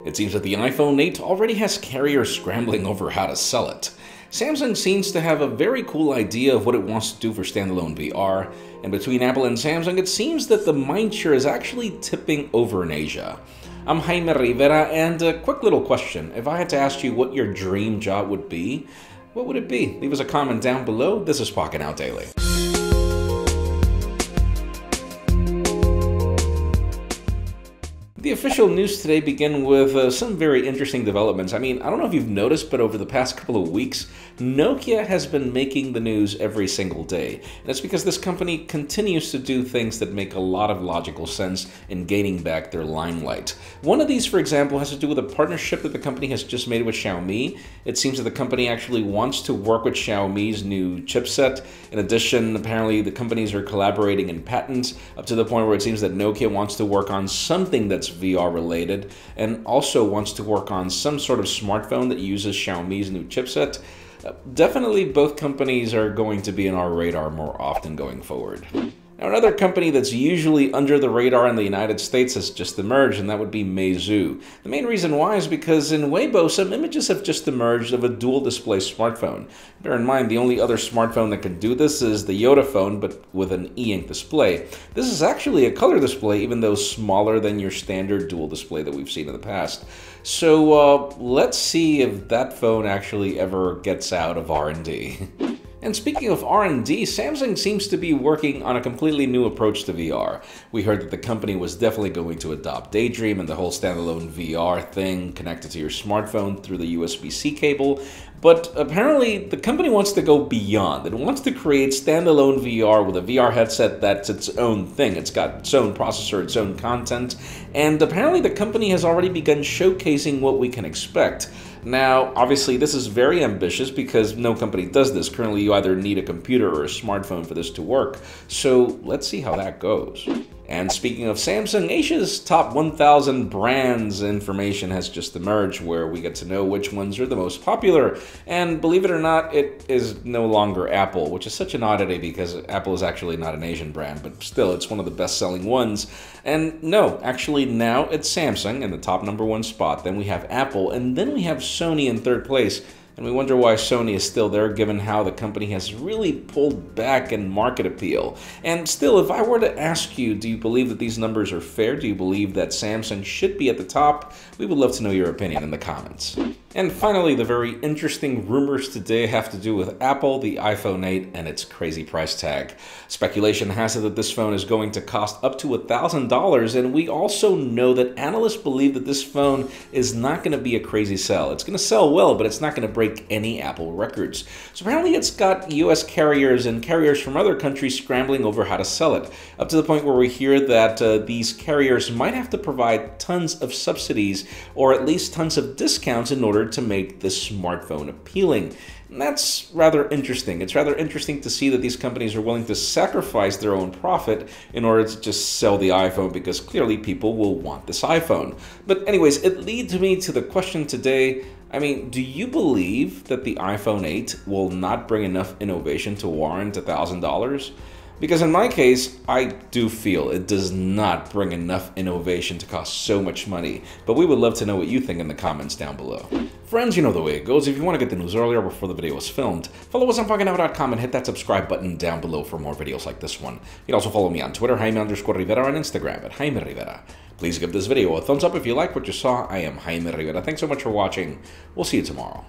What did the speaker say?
It seems that the iPhone 8 already has carriers scrambling over how to sell it. Samsung seems to have a very cool idea of what it wants to do for standalone VR, and between Apple and Samsung, it seems that the mindshare is actually tipping over in Asia. I'm Jaime Rivera, and a quick little question. If I had to ask you what your dream job would be, what would it be? Leave us a comment down below. This is Pocketnow Daily. The official news today begin with some very interesting developments. I don't know if you've noticed, but over the past couple of weeks, Nokia has been making the news every single day. And it's because this company continues to do things that make a lot of logical sense in gaining back their limelight. One of these, for example, has to do with a partnership that the company has just made with Xiaomi. It seems that the company actually wants to work with Xiaomi's new chipset. In addition, apparently the companies are collaborating in patents, up to the point where it seems that Nokia wants to work on something that's VR related, and also wants to work on some sort of smartphone that uses Xiaomi's new chipset. Definitely both companies are going to be on our radar more often going forward. Now, another company that's usually under the radar in the United States has just emerged, and that would be Meizu. The main reason why is because in Weibo, some images have just emerged of a dual-display smartphone. Bear in mind, the only other smartphone that can do this is the Yoda phone, but with an e-ink display. This is actually a color display, even though smaller than your standard dual display that we've seen in the past. So let's see if that phone actually ever gets out of R&D. And speaking of R&D, Samsung seems to be working on a completely new approach to VR. We heard that the company was definitely going to adopt Daydream and the whole standalone VR thing connected to your smartphone through the USB-C cable, but apparently the company wants to go beyond. It wants to create standalone VR with a VR headset that's its own thing. It's got its own processor, its own content, and apparently the company has already begun showcasing what we can expect. Now, obviously, this is very ambitious because no company does this. Currently, you either need a computer or a smartphone for this to work. So let's see how that goes. And speaking of Samsung, Asia's top 1,000 brands information has just emerged, where we get to know which ones are the most popular. And believe it or not, it is no longer Apple, which is such an oddity because Apple is actually not an Asian brand, but still, it's one of the best-selling ones. And no, actually now it's Samsung in the top #1 spot, then we have Apple, and then we have Sony in third place. And we wonder why Sony is still there, given how the company has really pulled back in market appeal. And still, if I were to ask you, do you believe that these numbers are fair? Do you believe that Samsung should be at the top? We would love to know your opinion in the comments. And finally, the very interesting rumors today have to do with Apple, the iPhone 8, and its crazy price tag. Speculation has it that this phone is going to cost up to $1,000, and we also know that analysts believe that this phone is not going to be a crazy sell. It's going to sell well, but it's not going to break any Apple records. So apparently it's got US carriers and carriers from other countries scrambling over how to sell it, up to the point where we hear that these carriers might have to provide tons of subsidies or at least tons of discounts in order to make this smartphone appealing. And that's rather interesting. It's rather interesting to see that these companies are willing to sacrifice their own profit in order to just sell the iPhone, because clearly people will want this iPhone. But anyways, it leads me to the question today. Do you believe that the iPhone 8 will not bring enough innovation to warrant $1,000? Because in my case, I do feel it does not bring enough innovation to cost so much money. But we would love to know what you think in the comments down below. Friends, you know the way it goes. If you want to get the news earlier before the video is filmed, follow us on Pocketnow.com and hit that subscribe button down below for more videos like this one. You can also follow me on Twitter, Jaime_Rivera, and Instagram at Jaime Rivera. Please give this video a thumbs up if you like what you saw. I am Jaime Rivera. Thanks so much for watching. We'll see you tomorrow.